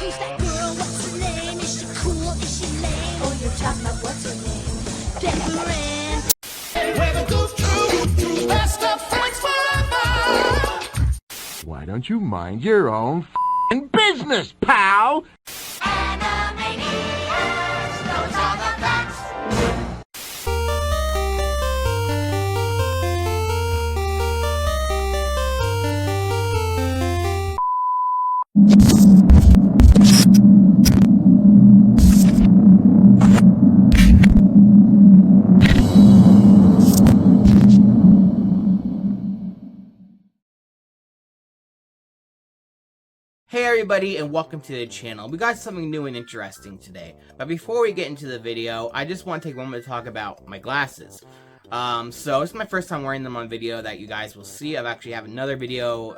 Who's that girl? What's her name? Is she cool? Is she lame? Oh, you're talking about what's her name? Pepper Ann. Where the goof troop, best of friends forever. Why don't you mind your own f***ing business, pal? Animaniacs knows all the facts. Hey everybody, and welcome to the channel. We got something new and interesting today. But before we get into the video, I just want to take a moment to talk about my glasses. So this is my first time wearing them on video that you guys will see. I've actually have another video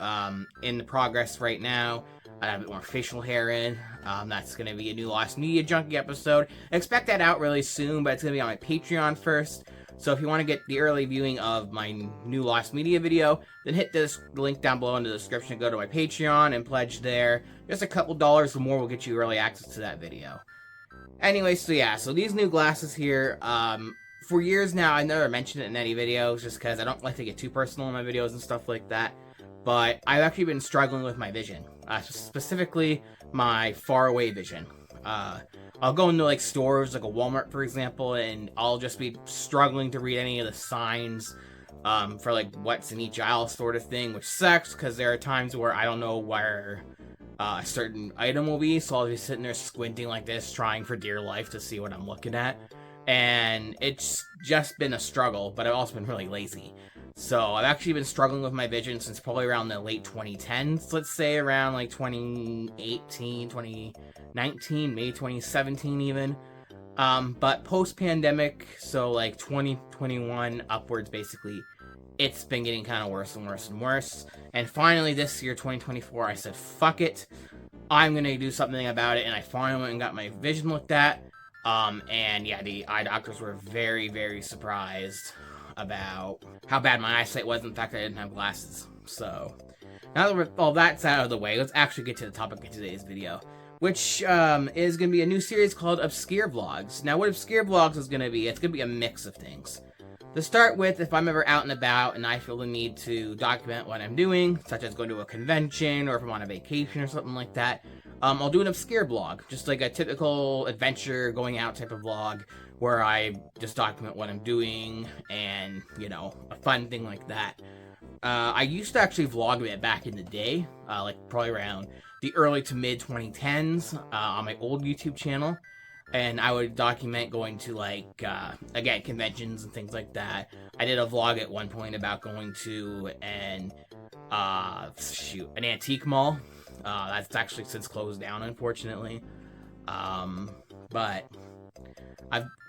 in the progress right now. I have a bit more facial hair in. That's going to be a new Lost Media Junkie episode. I expect that out really soon, but it's going to be on my Patreon first. So if you want to get the early viewing of my new Lost Media video, then hit this link down below in the description and go to my Patreon and pledge there. Just a couple dollars or more will get you early access to that video. Anyway, so these new glasses here, for years now, I never mentioned it in any videos just because I don't like to get too personal in my videos and stuff like that. But I've actually been struggling with my vision, specifically my far away vision. I'll go into like stores like a Walmart, for example, and I'll just be struggling to read any of the signs for like what's in each aisle sort of thing, which sucks because there are times where I don't know where a certain item will be, so I'll be sitting there squinting like this, trying for dear life to see what I'm looking at, and it's just been a struggle, but I've also been really lazy. So I've actually been struggling with my vision since probably around the late 2010s, let's say around like 2018, 2019, maybe 2017 even. But post-pandemic, so like 2021 upwards basically, it's been getting kind of worse and worse and worse. And finally this year, 2024, I said, fuck it, I'm gonna do something about it, and I finally went and got my vision looked at. And yeah, the eye doctors were very, very surprised about how bad my eyesight was. In fact, I didn't have glasses. So now that all that's out of the way, let's actually get to the topic of today's video, which is going to be a new series called ObscureVlogs. Now, what ObscureVlogs is going to be, it's going to be a mix of things. To start with, if I'm ever out and about and I feel the need to document what I'm doing, such as going to a convention or if I'm on a vacation or something like that, I'll do an obscure vlog, just like a typical adventure going out type of vlog, where I just document what I'm doing and, you know, a fun thing like that. I used to actually vlog a bit back in the day, like probably around the early to mid 2010s on my old YouTube channel. And I would document going to like, again, conventions and things like that. I did a vlog at one point about going to an antique mall. That's actually since closed down, unfortunately. But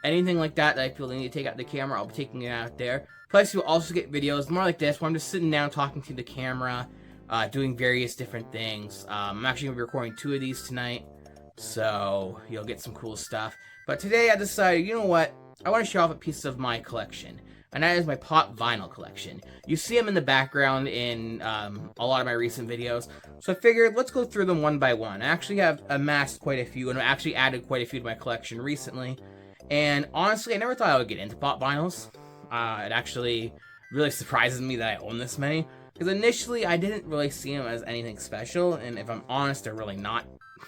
anything like that I feel they need to take out the camera, I'll be taking it out there. Plus, you'll also get videos more like this, where I'm just sitting down talking to the camera, doing various different things. I'm actually going to be recording 2 of these tonight, so you'll get some cool stuff. But today I decided, you know what, I want to show off a piece of my collection, and that is my pop vinyl collection. You see them in the background in a lot of my recent videos, so I figured let's go through them one by one. I actually have amassed quite a few, and I actually added quite a few to my collection recently. And honestly, I never thought I would get into pop vinyls. It actually really surprises me that I own this many, because initially I didn't really see them as anything special, and if I'm honest, they're really not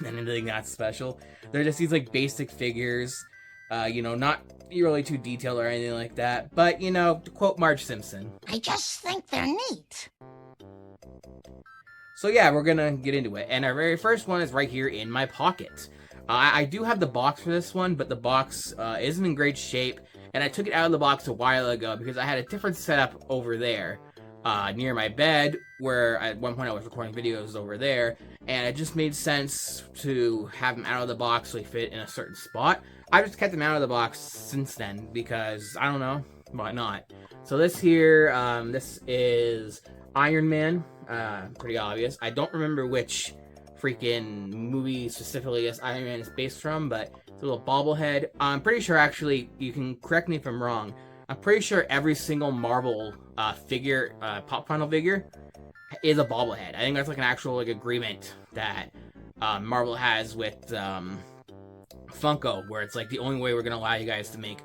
anything that special. They're just these like basic figures, you know, not really too detailed or anything like that, but you know, to quote Marge Simpson, I just think they're neat. So yeah, we're gonna get into it, and our very first one is right here in my pocket. I do have the box for this one, but the box isn't in great shape, and I took it out of the box a while ago because I had a different setup over there near my bed, where at one point I was recording videos over there, and it just made sense to have them out of the box so they fit in a certain spot. I've just kept them out of the box since then because, I don't know, why not? So this here, this is Iron Man, pretty obvious. I don't remember which freaking movie specifically this Iron Man is based from, but it's a little bobblehead. I'm pretty sure, actually, you can correct me if I'm wrong, I'm pretty sure every single Marvel figure, pop vinyl figure, is a bobblehead. I think that's like an actual like agreement that Marvel has with Funko, where it's like the only way we're gonna allow you guys to make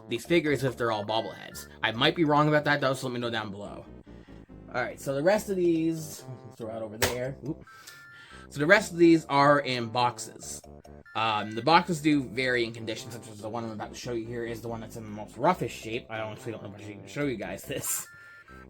these figures if they're all bobbleheads. I might be wrong about that though, so let me know down below. Alright, so the rest of these, throw out over there. Oop. So the rest of these are in boxes. The boxes do vary in condition, such as the one I'm about to show you here is the one that's in the most roughest shape. I honestly don't know if I should even show you guys this.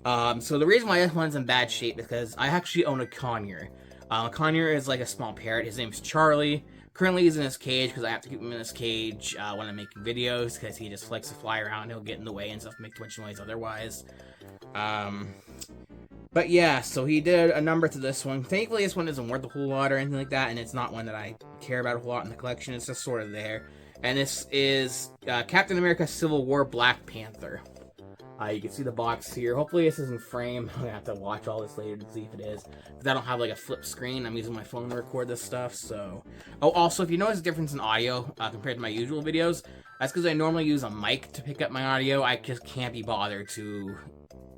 So the reason why this one's in bad shape is because I actually own a conure. Conure is like a small parrot. His name's Charlie. Currently he's in his cage because I have to keep him in his cage when I'm making videos because he just likes to fly around. He'll get in the way and stuff, make too much noise otherwise. But yeah, so he did a number to this one. Thankfully, this one isn't worth a whole lot or anything like that, and it's not one that I care about a whole lot in the collection. It's just sort of there. And this is Captain America Civil War Black Panther. You can see the box here. Hopefully this is in frame. I'm going to have to watch all this later to see if it is. Because I don't have like a flip screen. I'm using my phone to record this stuff, so... Oh, also, if you notice a difference in audio compared to my usual videos, that's because I normally use a mic to pick up my audio. I just can't be bothered to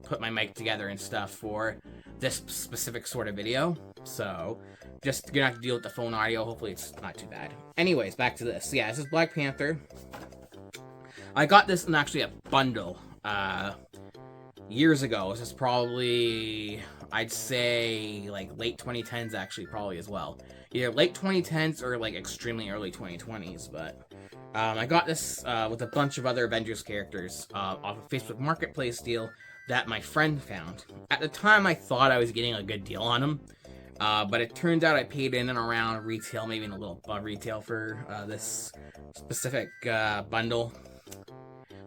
put my mic together and stuff for this specific sort of video. So, just gonna have to deal with the phone audio. Hopefully it's not too bad. Anyways, back to this. Yeah, this is Black Panther. I got this in actually a bundle years ago. This is probably, I'd say, like late 2010s actually, probably as well. Either late 2010s or like extremely early 2020s, but I got this with a bunch of other Avengers characters off a Facebook Marketplace deal that my friend found. At the time, I thought I was getting a good deal on them, but it turns out I paid in and around retail, maybe in a little above retail for this specific bundle.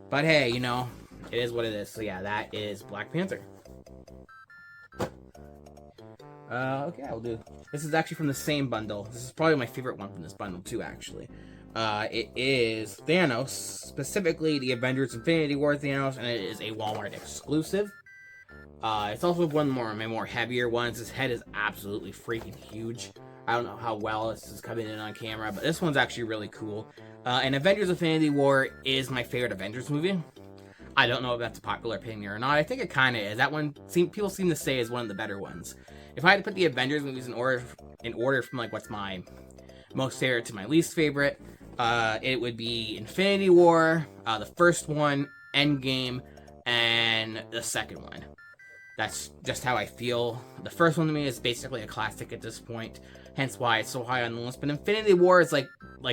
But hey, you know, it is what it is. So yeah, that is Black Panther. Okay, I'll do. This is actually from the same bundle. This is probably my favorite one from this bundle too, actually. It is Thanos, specifically the Avengers Infinity War Thanos, and it is a Walmart exclusive. It's also one of my more heavier ones. His head is absolutely freaking huge. I don't know how well this is coming in on camera, but this one's actually really cool. And Avengers Infinity War is my favorite Avengers movie. I don't know if that's a popular opinion or not. I think it kind of is. That one, people seem to say is one of the better ones. If I had to put the Avengers movies in order from like what's my most favorite to my least favorite, it would be Infinity War, the first one, Endgame, and the second one. That's just how I feel. The first one to me is basically a classic at this point, hence why it's so high on the list. But Infinity War is like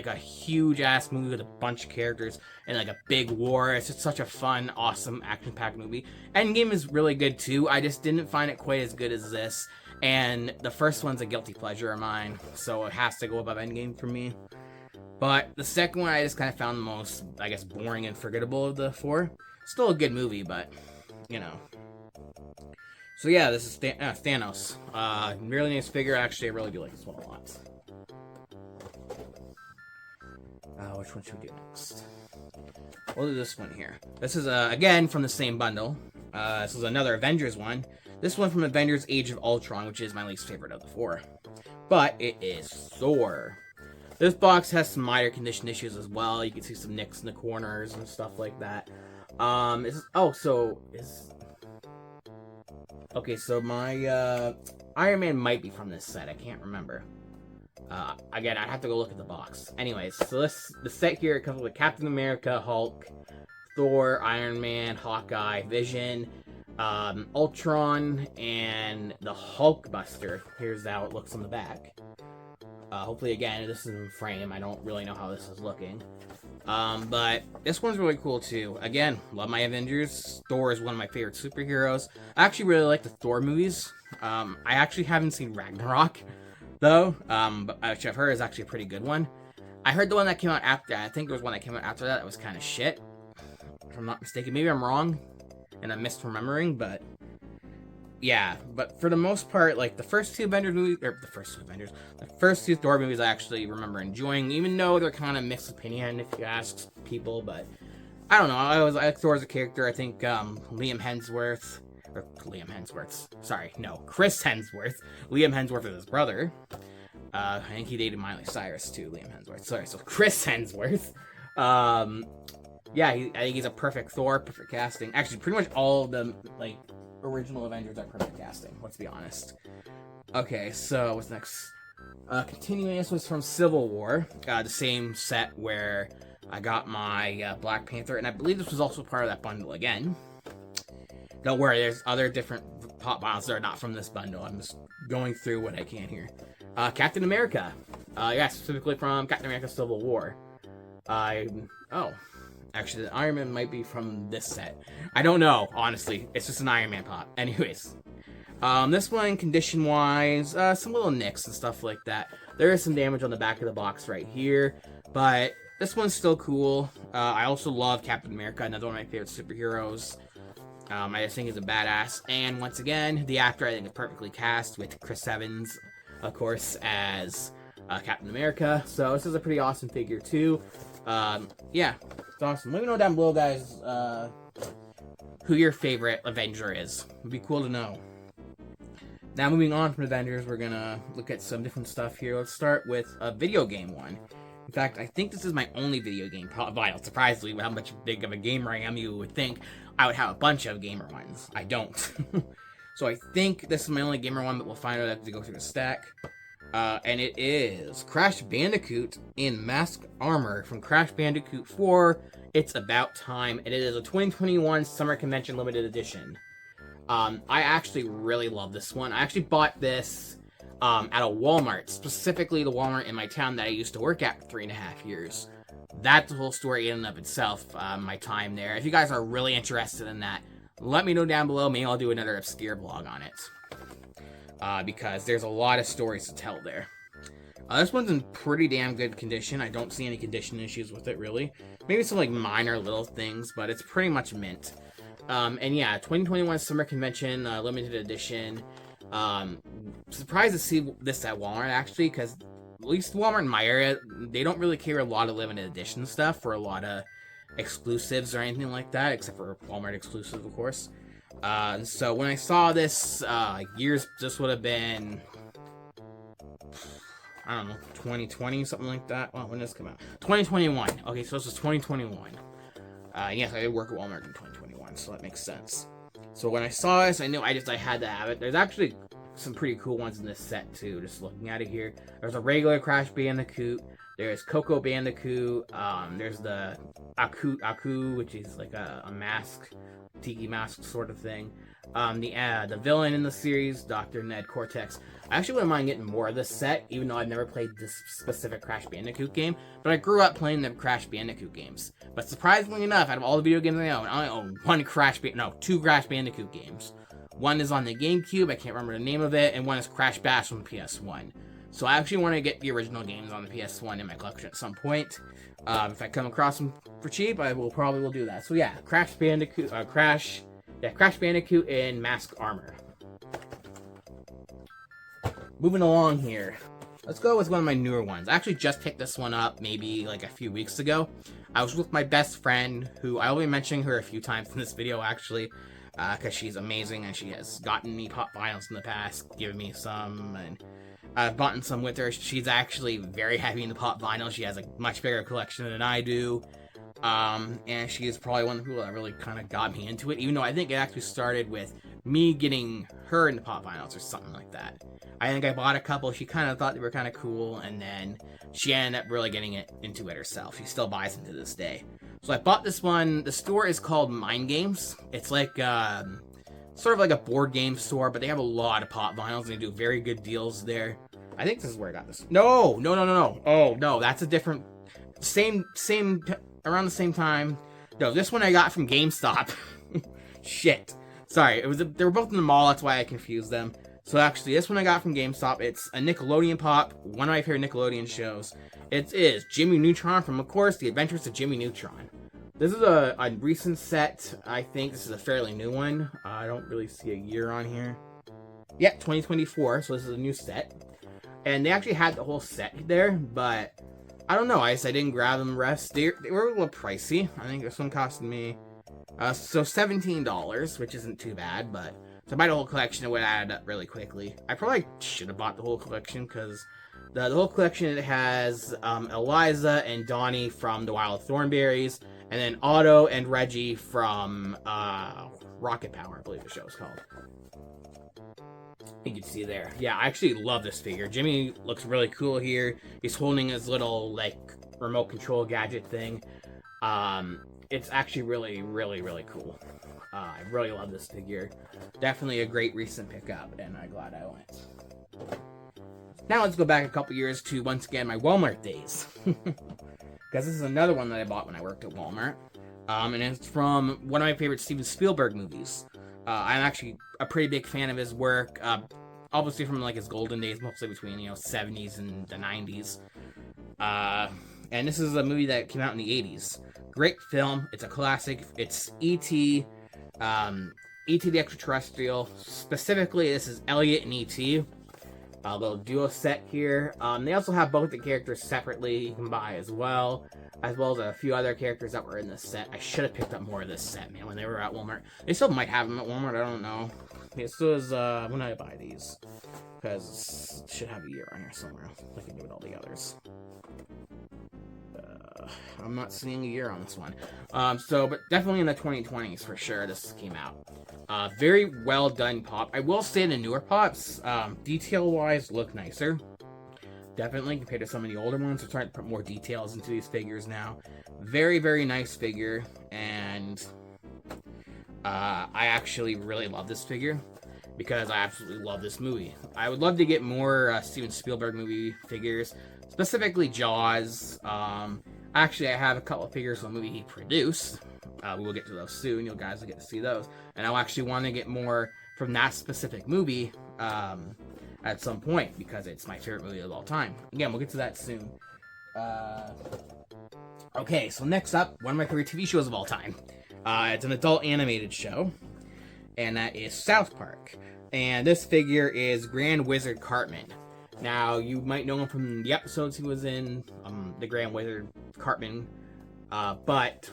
a huge ass movie with a bunch of characters and like a big war. It's just such a fun, awesome, action-packed movie. Endgame is really good too. I just didn't find it quite as good as this. And the first one's a guilty pleasure of mine, so it has to go above Endgame for me. But the second one I just kind of found the most, I guess, boring and forgettable of the four. Still a good movie, but, you know. So yeah, this is Thanos. Really nice figure. Actually, I really do like this one a lot. Which one should we do next? We'll do this one here. This is, again, from the same bundle. This is another Avengers one. This one from Avengers Age of Ultron, which is my least favorite of the four. But it is Thor. This box has some minor condition issues as well. You can see some nicks in the corners and stuff like that. Okay, so my Iron Man might be from this set. I can't remember. Again, I'd have to go look at the box. Anyways, so the set here comes with Captain America, Hulk, Thor, Iron Man, Hawkeye, Vision, Ultron, and the Hulkbuster. Here's how it looks on the back. Hopefully, again, this is in frame. I don't really know how this is looking. But this one's really cool, too. Again, love my Avengers. Thor is one of my favorite superheroes. I actually really like the Thor movies. I actually haven't seen Ragnarok, though, which I've heard is actually a pretty good one. I heard the one that came out after that. I think there was one that came out after that was kind of shit, if I'm not mistaken. Maybe I'm wrong, and I'm misremembering, but yeah. But for the most part, like, the first two Avengers movies, the first two Thor movies I actually remember enjoying, even though they're kind of mixed opinion, if you ask people, but I don't know. I like Thor as a character. I think Chris Hemsworth. Liam Hemsworth is his brother. I think he dated Miley Cyrus too, Liam Hemsworth. Sorry, so Chris Hemsworth. Yeah, I think he's a perfect Thor, perfect casting. Actually, pretty much all of the, like, original Avengers are perfect casting, let's be honest. Okay, so what's next? Continuing, this was from Civil War, the same set where I got my Black Panther, and I believe this was also part of that bundle again. Don't worry, there's other different pop vinyls that are not from this bundle. I'm just going through what I can here. Captain America. Yeah, specifically from Captain America Civil War. Oh. Actually, the Iron Man might be from this set. I don't know, honestly. It's just an Iron Man pop. Anyways. This one, condition-wise, some little nicks and stuff like that. There is some damage on the back of the box right here, but this one's still cool. I also love Captain America, another one of my favorite superheroes. I just think he's a badass. And once again, the actor I think is perfectly cast with Chris Evans, of course, as Captain America. So this is a pretty awesome figure too. Yeah, it's awesome. Let me know down below, guys, who your favorite Avenger is. It'd be cool to know. Now, moving on from Avengers, we're gonna look at some different stuff here. Let's start with a video game one. In fact, I think this is my only video game vinyl. Surprisingly, with how much big of a gamer I am, you would think I would have a bunch of gamer ones. I don't. So I think this is my only gamer one, but we'll find out as we go through the stack. And it is Crash Bandicoot in Mask Armor from Crash Bandicoot 4. It's About Time. And it is a 2021 Summer Convention Limited Edition. I actually really love this one. I actually bought this at a Walmart, specifically the Walmart in my town that I used to work at for 3.5 years. That's the whole story in and of itself, my time there. If you guys are really interested in that, let me know down below. Maybe I'll do another obscure vlog on it. Because there's a lot of stories to tell there. This one's in pretty damn good condition. I don't see any condition issues with it, really. Maybe some like minor little things, but it's pretty much mint. And yeah, 2021 Summer Convention limited edition. Surprised to see this at Walmart, actually, because at least Walmart in my area, they don't really carry a lot of limited edition stuff for a lot of exclusives or anything like that, except for Walmart exclusive, of course. So when I saw this, this would have been, I don't know, 2020, something like that. Well, when did this come out? 2021. Okay, so this was 2021. Yes, I did work at Walmart in 2021, so that makes sense. So when I saw this, I knew I had to have it. There's actually some pretty cool ones in this set, too, just looking at it here. There's a regular Crash Bandicoot. There's Coco Bandicoot. There's the Aku, which is like a mask, tiki mask sort of thing. The villain in the series, Dr. Ned Cortex. I actually wouldn't mind getting more of this set, even though I've never played this specific Crash Bandicoot game. But I grew up playing the Crash Bandicoot games. But surprisingly enough, out of all the video games I own two Crash Bandicoot games. One is on the GameCube, I can't remember the name of it, and one is Crash Bash on the PS1. So I actually want to get the original games on the PS1 in my collection at some point. If I come across them for cheap, I will probably do that. So yeah, Crash Bandicoot in Mask Armor. Moving along here. Let's go with one of my newer ones. I actually just picked this one up maybe like a few weeks ago. I was with my best friend, who I will be mentioning her a few times in this video actually, because she's amazing and she has gotten me pop vinyls in the past, given me some, and I've bought some with her. She's actually very heavy into pop vinyl. She has a much bigger collection than I do. And she is probably one of the people that really kind of got me into it, even though I think it actually started with me getting her into pop vinyls or something like that. I think I bought a couple, she kind of thought they were kind of cool, and then she ended up really getting into it herself. She still buys them to this day. So I bought this one. The store is called Mind Games. It's like, sort of like a board game store, but they have a lot of pop vinyls, and they do very good deals there. I think this is where I got this. No. Oh, no, that's a different, around the same time. No, this one I got from GameStop. Shit. Sorry, they were both in the mall, that's why I confused them. So actually, this one I got from GameStop. It's a Nickelodeon pop, one of my favorite Nickelodeon shows. It is Jimmy Neutron from, of course, The Adventures of Jimmy Neutron. This is a recent set. I think this is a fairly new one. I don't really see a year on here. Yeah, 2024, so this is a new set. And they actually had the whole set there, but I don't know. I didn't grab them the rest. They were a little pricey. I think this one costed me so $17, which isn't too bad, but to buy the whole collection, it would add up really quickly. I probably should have bought the whole collection, because the whole collection, it has Eliza and Donnie from The Wild Thornberrys, and then Otto and Reggie from Rocket Power, I believe the show is called. can see there. Yeah, I actually love this figure. Jimmy looks really cool here. He's holding his little, like, remote control gadget thing. It's actually really, really, really cool. I really love this figure. Definitely a great recent pickup, and I'm glad I went. Now let's go back a couple years to, once again, my Walmart days. Because this is another one that I bought when I worked at Walmart. And it's from one of my favorite Steven Spielberg movies. I'm actually a pretty big fan of his work. Obviously from like his golden days, mostly between, 70s and the 90s. And this is a movie that came out in the 80s. Great film. It's a classic. It's E.T. E.T. the Extraterrestrial. Specifically, this is Elliot and E.T. A little duo set here. They also have both the characters separately you can buy as well as a few other characters that were in this set. I should have picked up more of this set, man, when they were at Walmart. They still might have them at Walmart, I don't know. This was, when I buy these. Because it should have a year on here somewhere. Like I do with all the others. I'm not seeing a year on this one. But definitely in the 2020s for sure this came out. Very well done pop. I will say the newer pops, detail-wise, look nicer. Definitely compared to some of the older ones. They're trying to put more details into these figures now. Very, very nice figure. And I actually really love this figure because I absolutely love this movie. I would love to get more Steven Spielberg movie figures, specifically Jaws. Actually, I have a couple of figures of the movie he produced. We will get to those soon. You guys will get to see those. And I actually want to get more from that specific movie at some point because it's my favorite movie of all time. Again, we'll get to that soon. Okay, so next up, one of my favorite TV shows of all time. It's an adult animated show, and that is South Park. And this figure is Grand Wizard Cartman. Now, you might know him from the episodes he was in, the Grand Wizard Cartman, but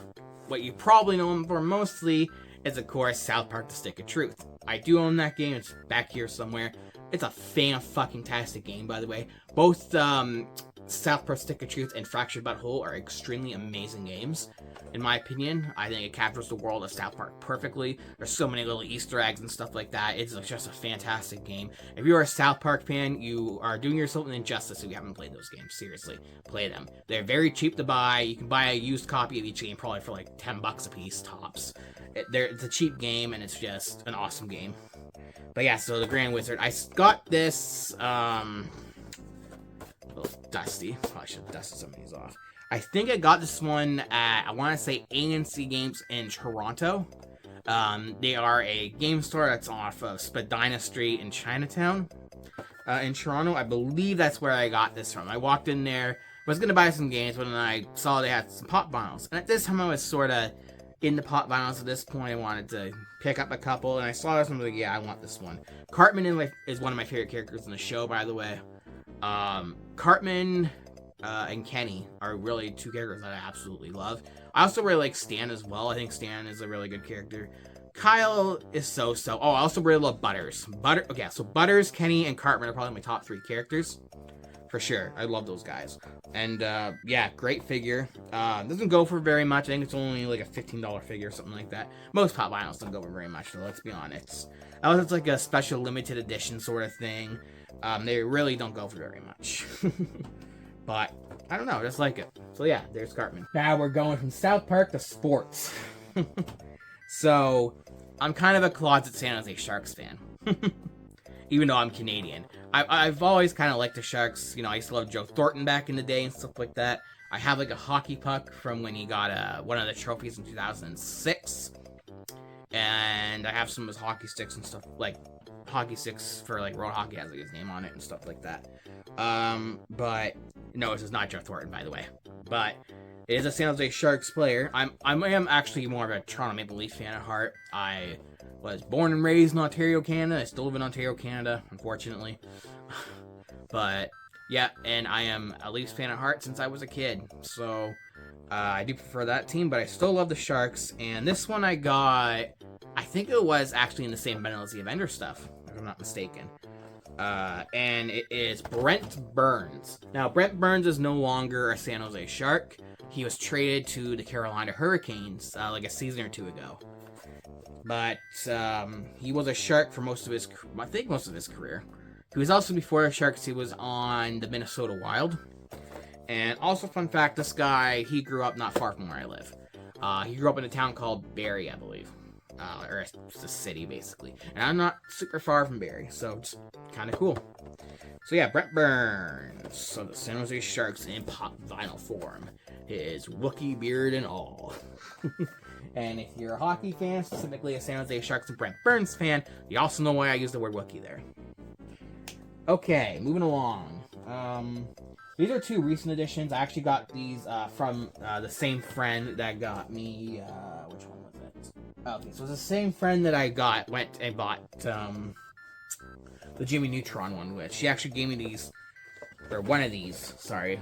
what you probably know him for mostly is, of course, South Park: The Stick of Truth. I do own that game. It's back here somewhere. It's a fan-fucking-tastic game, by the way. Both South Park: Stick of Truth and Fractured But Whole are extremely amazing games, in my opinion. I think it captures the world of South Park perfectly. There's so many little Easter eggs and stuff like that. It's just a fantastic game. If you're a South Park fan, you are doing yourself an injustice if you haven't played those games. Seriously, play them. They're very cheap to buy. You can buy a used copy of each game probably for like 10 bucks a piece, tops. It's a cheap game, and it's just an awesome game. But yeah, so the Grand Wizard. I got this, a little dusty. Probably should have dusted some of these off. I think I got this one at, I want to say, ANC Games in Toronto. They are a game store that's off of Spadina Street in Chinatown, in Toronto. I believe that's where I got this from. I walked in there, was going to buy some games, but then I saw they had some pop vinyls. And at this time, I was sort of in the pop vinyls at this point. I wanted to pick up a couple, and I saw this one, I was like, yeah, I want this one. Cartman is one of my favorite characters in the show, by the way. Cartman and Kenny are really two characters that I absolutely love. I also really like Stan as well. I think Stan is a really good character. Kyle is so-so. Oh, I also really love Butters. Okay, so Butters, Kenny, and Cartman are probably my top 3 characters. For sure. I love those guys. And, yeah, great figure. Doesn't go for very much. I think it's only like a $15 figure or something like that. Most pop vinyls don't go for very much, so let's be honest. Unless it's like a special limited edition sort of thing. They really don't go for very much. But, I don't know, I just like it. So yeah, there's Cartman. Now we're going from South Park to sports. So, I'm kind of a closet San Jose Sharks fan. Even though I'm Canadian. I've always kind of liked the Sharks. I used to love Joe Thornton back in the day and stuff like that. I have like a hockey puck from when he got one of the trophies in 2006. And I have some of his hockey sticks and stuff, like hockey sticks for like Road Hockey has like his name on it and stuff like that. But no, this is not Joe Thornton, by the way. But it is a San Jose Sharks player. I am actually more of a Toronto Maple Leaf fan at heart. I was born and raised in Ontario, Canada. I still live in Ontario, Canada, unfortunately. But yeah, and I am a Leafs fan at heart since I was a kid. So I do prefer that team, but I still love the Sharks. And this one I got, I think it was actually in the same bundle as the Avenger stuff, if I'm not mistaken. And it is Brent Burns. Now, Brent Burns is no longer a San Jose Shark. He was traded to the Carolina Hurricanes like a season or two ago. But he was a shark for most of his career. He was also, before the Sharks, he was on the Minnesota Wild. And also, fun fact, this guy, he grew up not far from where I live. He grew up in a town called Barrie, I believe. Or it's a city, basically. And I'm not super far from Barrie, so it's kind of cool. So yeah, Brent Burns. So the San Jose Sharks in pop vinyl form. His Wookiee beard and all. And if you're a hockey fan, specifically a San Jose Sharks and Brent Burns fan, you also know why I use the word Wookiee there. Okay, moving along. These are 2 recent editions. I actually got these from the same friend that got me. Which one was it? Okay, so it's the same friend that I went and bought the Jimmy Neutron one with. She actually gave me these, or one of these. Sorry,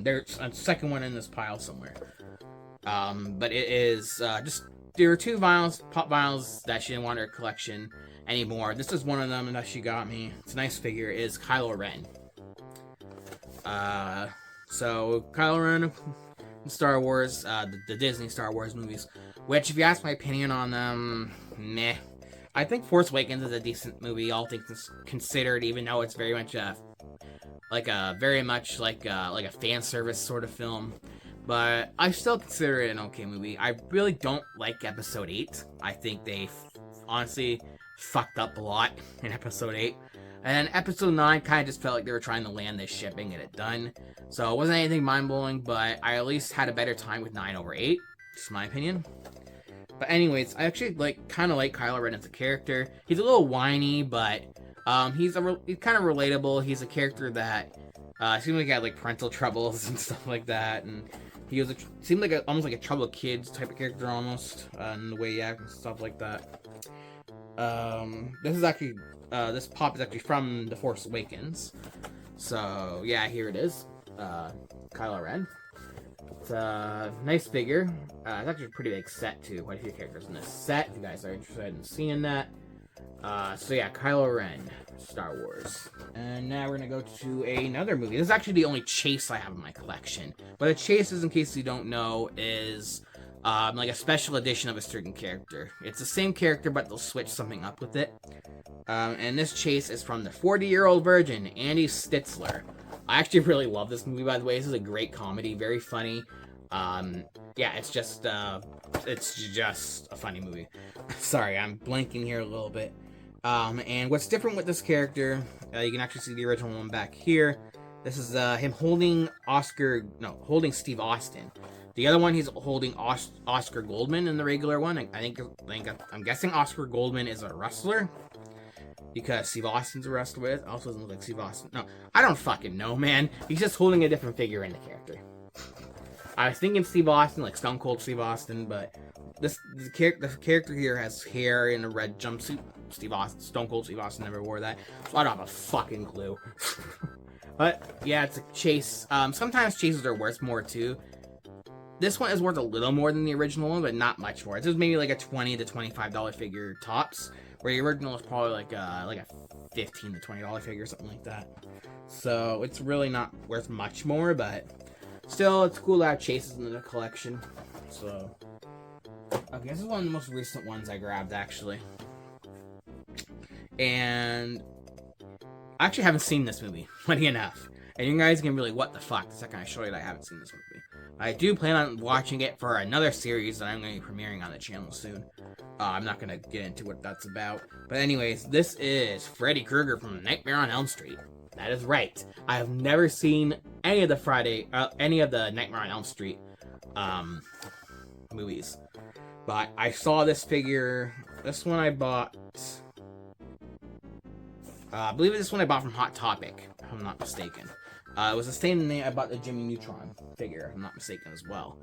there's a second one in this pile somewhere. But it is just, there were 2 vinyls, pop vinyls that she didn't want in her collection anymore. This is one of them that she got me. It's a nice figure. It is Kylo Ren. So Kylo Ren in Star Wars, the Disney Star Wars movies, which, if you ask my opinion on them, meh. I think Force Awakens is a decent movie, all things considered, even though it's very much a fan service sort of film. But I still consider it an okay movie. I really don't like Episode 8. I think they honestly fucked up a lot in Episode 8. And Episode 9 kind of just felt like they were trying to land this ship and get it done. So it wasn't anything mind-blowing, but I at least had a better time with 9 over 8. Just my opinion. But anyways, I actually kind of like Kylo Ren as a character. He's a little whiny, but he's kind of relatable. He's a character that seemed like he had parental troubles and stuff like that, and he seemed like almost like a troubled kid type of character almost, in the way he acts and stuff like that. This pop is actually from The Force Awakens. So yeah, here it is. Kylo Ren. It's a nice figure. It's actually a pretty big set too. Quite a few characters in this set, if you guys are interested in seeing that. So yeah, Kylo Ren, Star Wars. And now we're gonna go to another movie. This is actually the only chase I have in my collection. But a chase is, in case you don't know, is like a special edition of a certain character. It's the same character, but they'll switch something up with it. And this chase is from the 40-year-old virgin, Andy Stitzler. I actually really love this movie, by the way. This is a great comedy, very funny. Yeah, it's just a funny movie. Sorry, I'm blanking here a little bit. And what's different with this character, you can actually see the original one back here. This is him holding Steve Austin. The other one, he's holding Oscar Goldman in the regular one. I'm guessing Oscar Goldman is a wrestler, because Steve Austin's a wrestler with. Also doesn't look like Steve Austin. No, I don't fucking know, man. He's just holding a different figure in the character. I was thinking Steve Austin, like Stone Cold Steve Austin, but the character here has hair in a red jumpsuit. Stone Cold Steve Austin never wore that, so I don't have a fucking clue. But yeah, it's a chase. Sometimes chases are worth more too. This one is worth a little more than the original one, but not much more. It's just maybe like a $20 to $25 figure tops, where the original is probably like a $15 to $20 figure, something like that. So it's really not worth much more, but still, it's cool to have chases in the collection. So, okay, this is one of the most recent ones I grabbed, actually. And I actually haven't seen this movie, funny enough. And you guys can be like, what the fuck, the second I show you that I haven't seen this movie. I do plan on watching it for another series that I'm going to be premiering on the channel soon. I'm not going to get into what that's about. But anyways, this is Freddy Krueger from Nightmare on Elm Street. That is right. I have never seen any of the Nightmare on Elm Street movies. But I saw this figure. This one I bought. I believe this one I bought from Hot Topic, if I'm not mistaken. It was the same name I bought the Jimmy Neutron figure, if I'm not mistaken as well.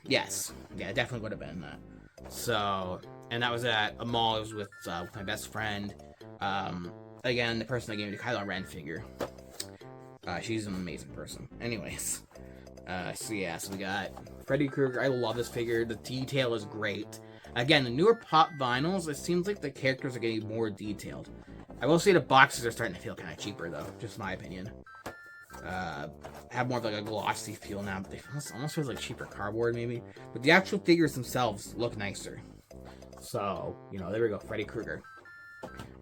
Yes. Yeah, it definitely would have been that. So, and that was at a mall. It was with my best friend. Again, the person that gave me the Kylo Ren figure. She's an amazing person. Anyways. So yeah, so we got Freddy Krueger. I love this figure. The detail is great. Again, the newer pop vinyls, it seems like the characters are getting more detailed. I will say the boxes are starting to feel kind of cheaper, though. Just my opinion. Have more of like a glossy feel now, but they almost feels like cheaper cardboard, maybe. But the actual figures themselves look nicer. So, you know, there we go, Freddy Krueger.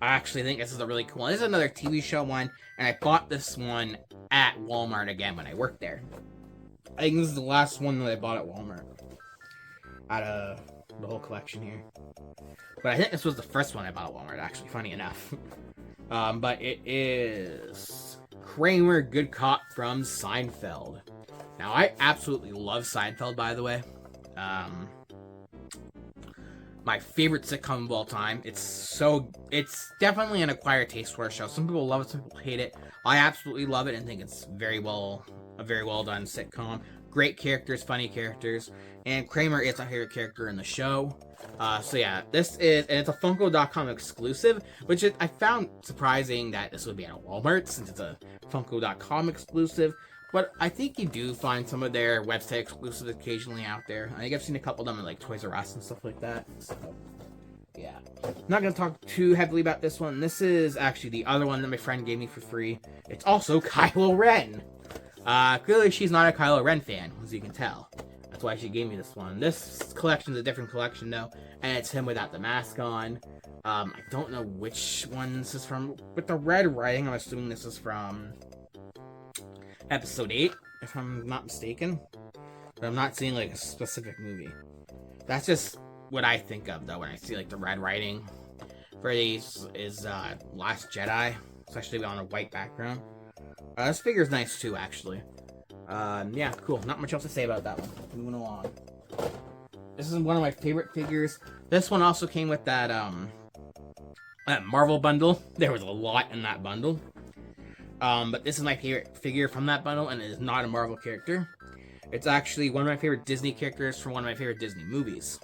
I actually think this is a really cool one. This is another TV show one, and I bought this one at Walmart again when I worked there. I think this is the last one that I bought at Walmart out of the whole collection here. But I think this was the first one I bought at Walmart, actually, funny enough. But it is Kramer, Good Cop from Seinfeld. Now, I absolutely love Seinfeld, by the way. My favorite sitcom of all time. It's definitely an acquired taste for a show. Some people love it, some people hate it. I absolutely love it and think it's a very well done sitcom. Great characters, funny characters, and Kramer is my favorite character in the show. So yeah, this is, and it's a Funko.com exclusive, which I found surprising that this would be at Walmart since it's a Funko.com exclusive. But I think you do find some of their website exclusives occasionally out there. I think I've seen a couple of them in like Toys R Us and stuff like that. So, yeah. I'm not going to talk too heavily about this one. This is actually the other one that my friend gave me for free. It's also Kylo Ren. Clearly she's not a Kylo Ren fan, as you can tell. That's why she gave me this one. This collection is a different collection though, and it's him without the mask on. I don't know which one this is from. With the red writing, I'm assuming this is from Episode 8, if I'm not mistaken. But I'm not seeing like a specific movie. That's just what I think of though when I see like the red writing for these is Last Jedi, especially on a white background. This figure's nice too, actually. Yeah, cool. Not much else to say about that one. Moving along. This is one of my favorite figures. This one also came with that Marvel bundle. There was a lot in that bundle. But this is my favorite figure from that bundle, and it is not a Marvel character. It's actually one of my favorite Disney characters from one of my favorite Disney movies.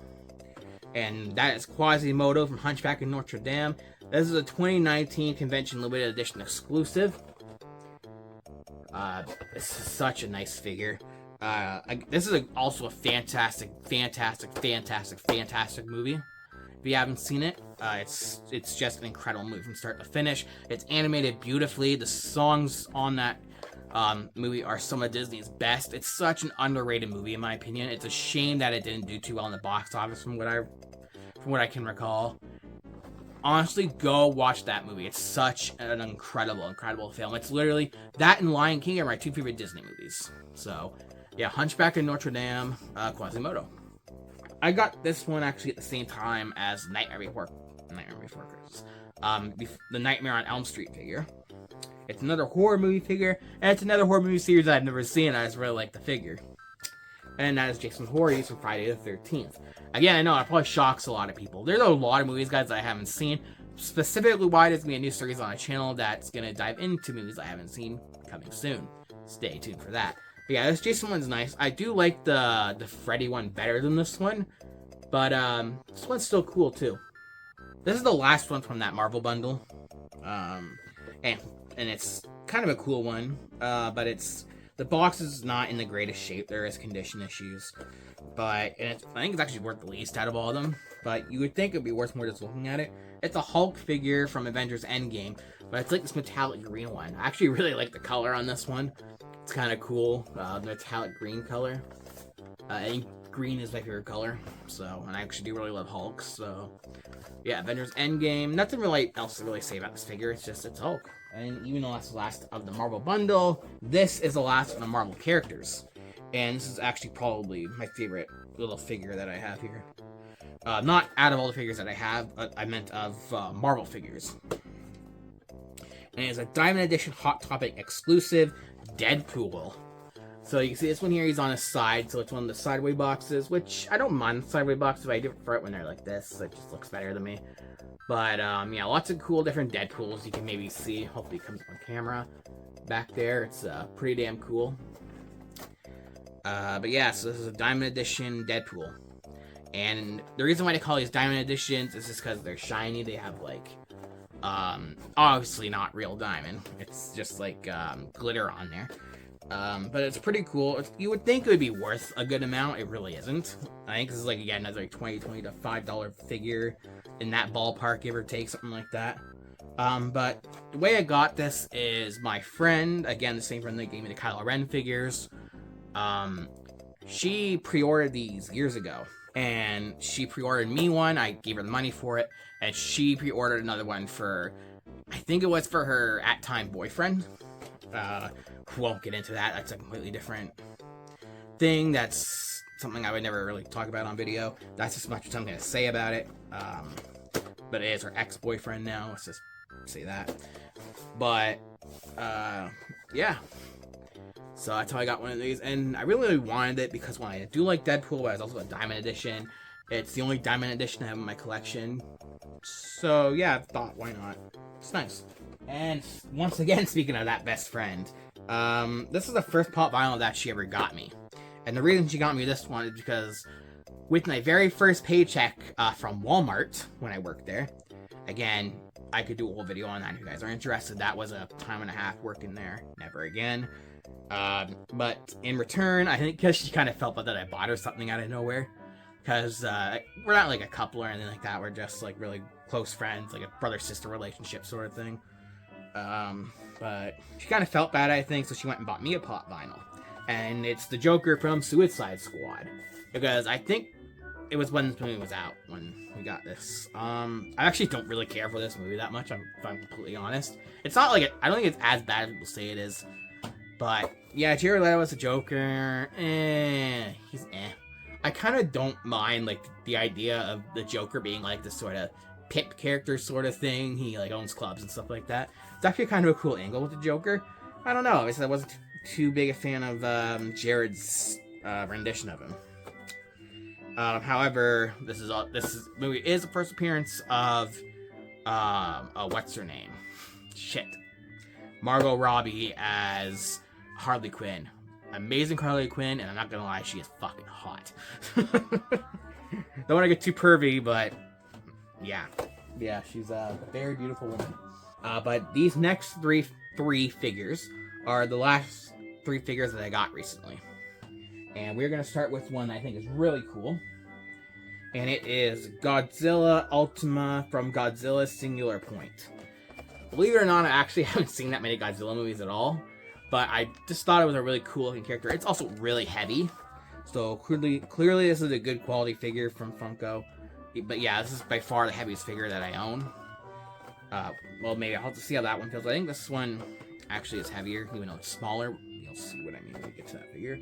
And that is Quasimodo from Hunchback of Notre Dame. This is a 2019 Convention Limited Edition exclusive. This is such a nice figure. This is also a fantastic movie. If you haven't seen it, it's just an incredible movie from start to finish. It's animated beautifully. The songs on that movie are some of Disney's best. It's such an underrated movie in my opinion. It's a shame that it didn't do too well in the box office from what I can recall. Honestly, go watch that movie. It's such an incredible film. It's literally that and Lion King are my two favorite Disney movies. So, yeah, Hunchback of Notre Dame, Quasimodo. I got this one actually at the same time as Nightmare Before Christmas. The Nightmare on Elm Street figure. It's another horror movie figure, and it's another horror movie series that I've never seen, and I just really like the figure. And that is Jason Voorhees from Friday the 13th. Again, I know it probably shocks a lot of people. There's a lot of movies, guys, that I haven't seen. Specifically, why there's going to be a new series on my channel that's going to dive into movies I haven't seen coming soon. Stay tuned for that. But yeah, this Jason one's nice. I do like the Freddy one better than this one. But this one's still cool, too. This is the last one from that Marvel bundle. And it's kind of a cool one. But the box is not in the greatest shape. There is condition issues. But I think it's actually worth the least out of all of them. But you would think it would be worth more just looking at it. It's a Hulk figure from Avengers Endgame. But it's like this metallic green one. I actually really like the color on this one. It's kind of cool. The metallic green color. I think green is my favorite color. So, and I actually do really love Hulk. So, yeah, Avengers Endgame. Nothing really else to really say about this figure. It's Hulk. And even though that's the last of the Marvel bundle, this is the last of the Marvel characters. And this is actually probably my favorite little figure that I have here. Not out of all the figures that I have, but I meant of Marvel figures. And it's a Diamond Edition Hot Topic exclusive Deadpool. So you can see this one here, he's on his side, so it's one of the sideway boxes, which I don't mind the sideway boxes, but I do prefer it when they're like this. It just looks better to me. But, yeah, lots of cool different Deadpools you can maybe see. Hopefully it comes up on camera back there. It's pretty damn cool. But yeah, so this is a Diamond Edition Deadpool. And the reason why they call these Diamond Editions is just because they're shiny. They have, like, obviously not real diamond. It's just, like, glitter on there. But it's pretty cool. You would think it would be worth a good amount. It really isn't. I think this is, like, again, another like $20 to $5 figure in that ballpark, give or take, something like that. But the way I got this is my friend, again, the same friend that gave me the Kylo Ren figures, she pre-ordered these years ago, and she pre-ordered me one. I gave her the money for it, and she pre-ordered another one for, I think it was for her at-time boyfriend. Won't get into that. That's a completely different thing. That's something I would never really talk about on video. That's just much something to say about it. But it is her ex-boyfriend now. Let's just say that. But yeah. So that's how I got one of these, and I really wanted it because when I do like Deadpool, but it's also a Diamond Edition. It's the only Diamond Edition I have in my collection. So yeah, I thought, why not? It's nice. And once again, speaking of that best friend, this is the first pop vinyl that she ever got me. And the reason she got me this one is because with my very first paycheck from Walmart, when I worked there, again, I could do a whole video on that if you guys are interested. That was a time and a half working there. Never again. But in return, I think because she kind of felt that I bought her something out of nowhere. Because we're not like a couple or anything like that. We're just like really close friends, like a brother-sister relationship sort of thing. But she kind of felt bad, I think, so she went and bought me a pop vinyl. And it's the Joker from Suicide Squad. Because I think it was when this movie was out when we got this. I actually don't really care for this movie that much, if I'm completely honest. It's not like I don't think it's as bad as people say it is. But yeah, Jared Leto was a Joker. He's eh. I kind of don't mind like the idea of the Joker being like this sort of pimp character sort of thing. He like owns clubs and stuff like that. It's actually kind of a cool angle with the Joker. I don't know. I wasn't too big a fan of Jared's rendition of him. However, this movie is the first appearance of what's her name? Shit. Margot Robbie as Harley Quinn. Amazing Harley Quinn, and I'm not gonna lie, she is fucking hot. Don't want to get too pervy, but yeah, she's a very beautiful woman. But these next three figures are the last 3 figures that I got recently, and we're gonna start with one I think is really cool, and it is Godzilla Ultima from Godzilla Singular Point. Believe it or not, I actually haven't seen that many Godzilla movies at all. But I just thought it was a really cool looking character. It's also really heavy. So clearly this is a good quality figure from Funko. But yeah, this is by far the heaviest figure that I own. Well, maybe I'll have to see how that one feels. I think this one actually is heavier, even though it's smaller. You'll see what I mean when we get to that figure.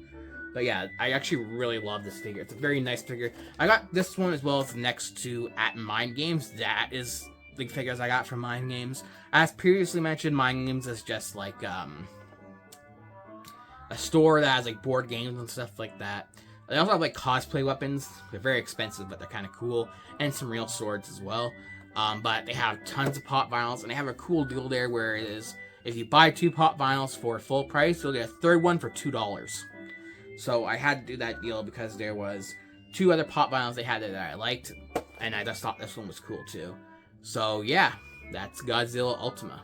But yeah, I actually really love this figure. It's a very nice figure. I got this one as well as next to at Mind Games. That is the figures I got from Mind Games. As previously mentioned, Mind Games is just like a store that has like board games and stuff like that. They also have like cosplay weapons. They're very expensive, but they're kind of cool, and some real swords as well. But they have tons of pop vinyls, and they have a cool deal there where it is if you buy 2 pop vinyls for full price, you'll get a third one for $2. So I had to do that deal because there was 2 other pop vinyls they had that I liked, and I just thought this one was cool too. So yeah, that's Godzilla Ultima.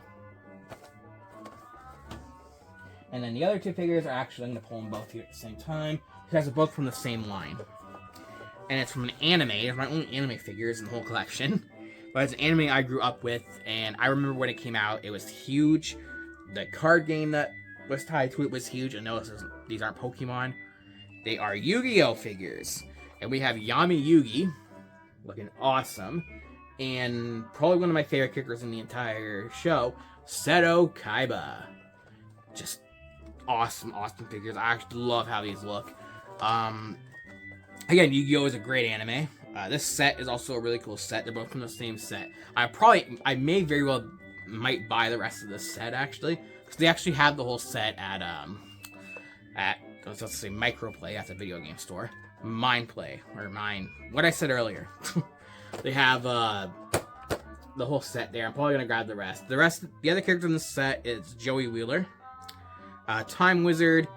And then the other 2 figures are actually, I'm going to pull them both here at the same time, because they're both from the same line. And it's from an anime. It's my only anime figures in the whole collection. But it's an anime I grew up with, and I remember when it came out, it was huge. The card game that was tied to it was huge. And notice these aren't Pokemon. They are Yu-Gi-Oh figures. And we have Yami Yugi, looking awesome. And probably one of my favorite characters in the entire show, Seto Kaiba. Just awesome figures. I actually love how these look. Again, Yu-Gi-Oh is a great anime. This set is also a really cool set. They're both from the same set. I may very well might buy the rest of this set actually, because they actually have the whole set at let's say Microplay. That's a video game store. Mindplay or what I said earlier. They have the whole set there. I'm probably gonna grab the rest. The other character in the set is Joey Wheeler, Time Wizard,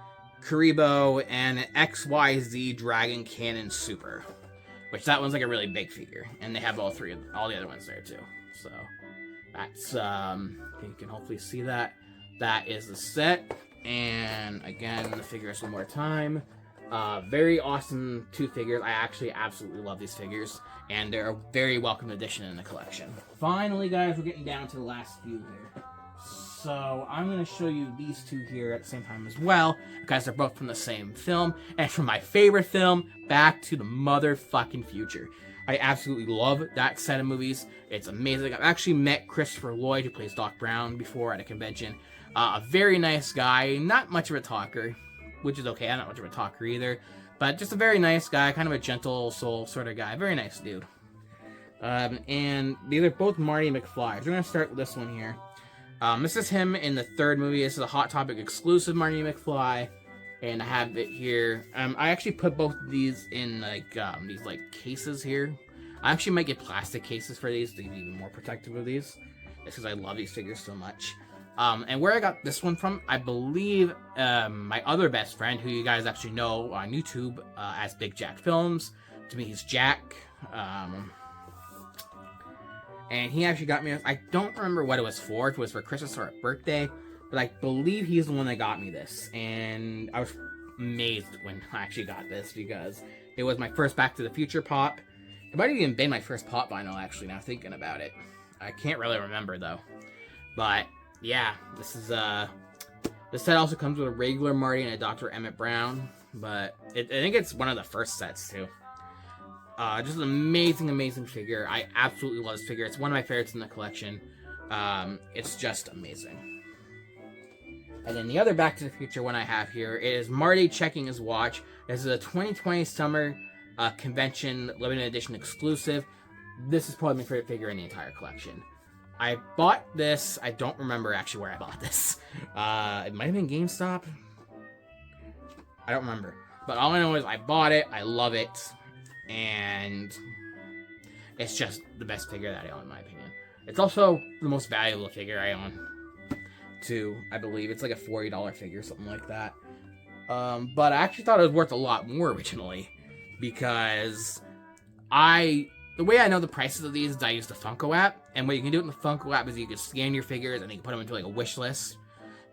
Kuribo, and XYZ Dragon Cannon Super, which that one's like a really big figure, and they have all the other ones there too. So that's you can hopefully see that. That is the set, and again the figures one more time. Very awesome 2 figures. I actually absolutely love these figures, and they're a very welcome addition in the collection. Finally, guys, we're getting down to the last few here. so I'm going to show you these two here at the same time as well, because they're both from the same film, and from my favorite film, Back to the Motherfucking Future. I absolutely love that set of movies. It's amazing. I've actually met Christopher Lloyd, who plays Doc Brown, before at a convention. A very nice guy, not much of a talker, which is okay. I'm not much of a talker either, but just a very nice guy, kind of a gentle soul sort of guy. Very nice dude. And these are both Marty McFly. So we're going to start with this one here. This is him in the third movie. This is a Hot Topic exclusive Marty McFly. And I have it here. I actually put both of these in these cases here. I actually might get plastic cases for these to be even more protective of these. Just because I love these figures so much. And where I got this one from, I believe my other best friend, who you guys actually know on YouTube as Big Jack Films. To me, he's Jack. And he actually got me, I don't remember what it was for, if it was for Christmas or a birthday, but I believe he's the one that got me this. And I was amazed when I actually got this, because it was my first Back to the Future pop. It might have even been my first pop vinyl, actually, now thinking about it. I can't really remember, though. But, yeah, this is, this set also comes with a regular Marty and a Dr. Emmett Brown, but I think it's one of the first sets, too. Just an amazing, amazing figure. I absolutely love this figure. It's one of my favorites in the collection. It's just amazing. And then the other Back to the Future one I have here is Marty checking his watch. This is a 2020 Summer Convention Limited Edition exclusive. This is probably my favorite figure in the entire collection. I bought this. I don't remember actually where I bought this. It might have been GameStop. I don't remember. But all I know is I bought it. I love it. And it's just the best figure that I own, in my opinion. It's also the most valuable figure I own, too, I believe. It's like a $40 figure, something like that. But I actually thought it was worth a lot more originally, because the way I know the prices of these is I use the Funko app, and what you can do in the Funko app is you can scan your figures and you can put them into like a wish list.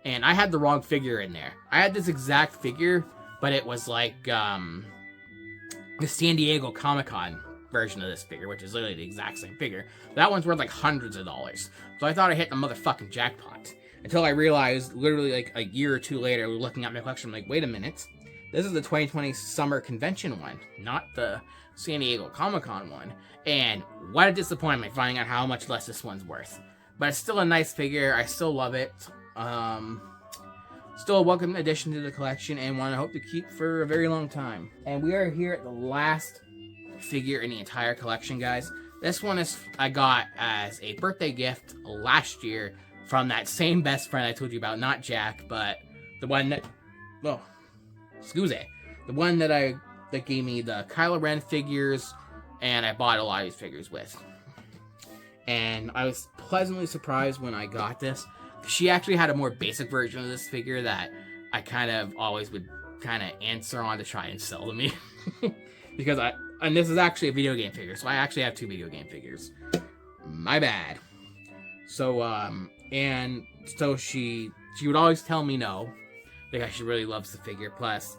And I had the wrong figure in there. I had this exact figure, but it was like the San Diego Comic-Con version of this figure, which is literally the exact same figure. That one's worth like hundreds of dollars. So I thought I hit the motherfucking jackpot. Until I realized, literally like a year or two later, looking at my collection, I'm like, wait a minute. This is the 2020 Summer Convention one, not the San Diego Comic-Con one. And what a disappointment finding out how much less this one's worth. But it's still a nice figure. I still love it. Still a welcome addition to the collection, and one I hope to keep for a very long time. And we are here at the last figure in the entire collection, guys. This one I got as a birthday gift last year from that same best friend I told you about, not Jack, but the one that, the one that gave me the Kylo Ren figures, and I bought a lot of these figures with. And I was pleasantly surprised when I got this. She actually had a more basic version of this figure that I kind of always would kind of answer on to try and sell to me. Because and this is actually a video game figure, so I actually have 2 video game figures. My bad. So, and so she would always tell me no, because she really loves the figure. Plus,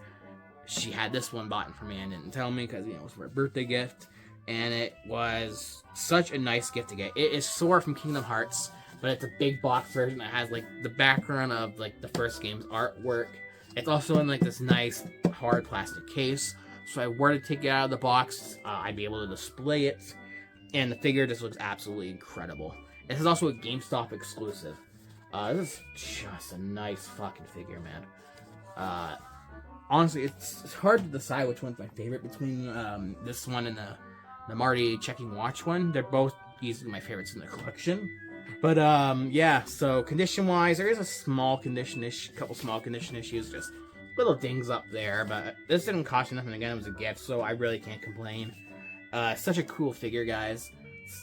she had this one bought for me and didn't tell me because, you know, it was for a birthday gift. And it was such a nice gift to get. It is Sora from Kingdom Hearts, but it's a big box version that has like the background of like the first game's artwork. It's also in like this nice hard plastic case. So if I were to take it out of the box, I'd be able to display it. And the figure just looks absolutely incredible. This is also a GameStop exclusive. This is just a nice fucking figure, man. Honestly, it's hard to decide which one's my favorite between this one and the Marty checking watch one. They're both easily my favorites in the collection. But, yeah, so condition-wise, there is a small couple small condition issues, just little dings up there, but this didn't cost you nothing. Again, it was a gift, so I really can't complain. Such a cool figure, guys.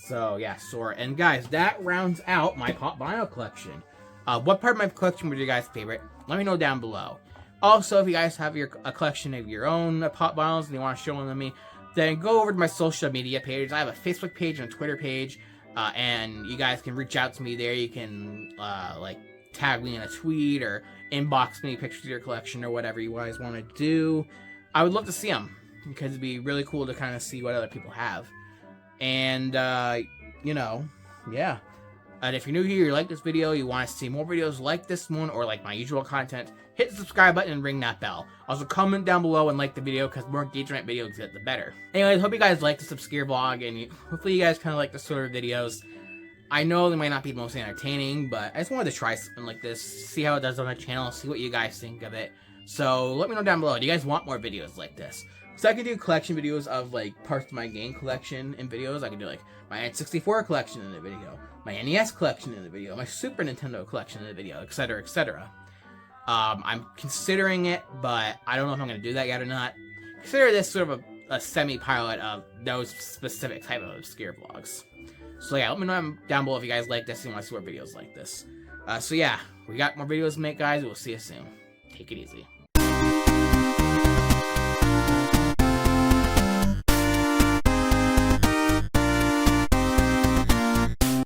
So, yeah, Sora. And, guys, that rounds out my Pop Vinyl collection. What part of my collection was your guys' favorite? Let me know down below. Also, if you guys have a collection of your own Pop Vinyls and you want to show them to me, then go over to my social media page. I have a Facebook page and a Twitter page. And you guys can reach out to me there. You can, like, tag me in a tweet or inbox me pictures of your collection or whatever you guys want to do. I would love to see them, because it'd be really cool to kind of see what other people have. And, you know, yeah. And if you're new here, you like this video, you want to see more videos like this one or like my usual content, hit the subscribe button and ring that bell. Also, comment down below and like the video, because the more engagement videos get, the better. Anyways, hope you guys like this obscure vlog, and hopefully you guys kind of like this sort of videos. I know they might not be the most entertaining, but I just wanted to try something like this, see how it does on the channel, see what you guys think of it. So let me know down below, do you guys want more videos like this? So I can do collection videos of like parts of my game collection in videos. I can do like my N64 collection in a video, my NES collection in a video, my Super Nintendo collection in a video, etc, etc. I'm considering it, but I don't know if I'm going to do that yet or not. Consider this sort of a semi-pilot of those specific type of obscure vlogs. So yeah, let me know down below if you guys like this and want to see more videos like this. So yeah, we got more videos to make, guys. We'll see you soon. Take it easy.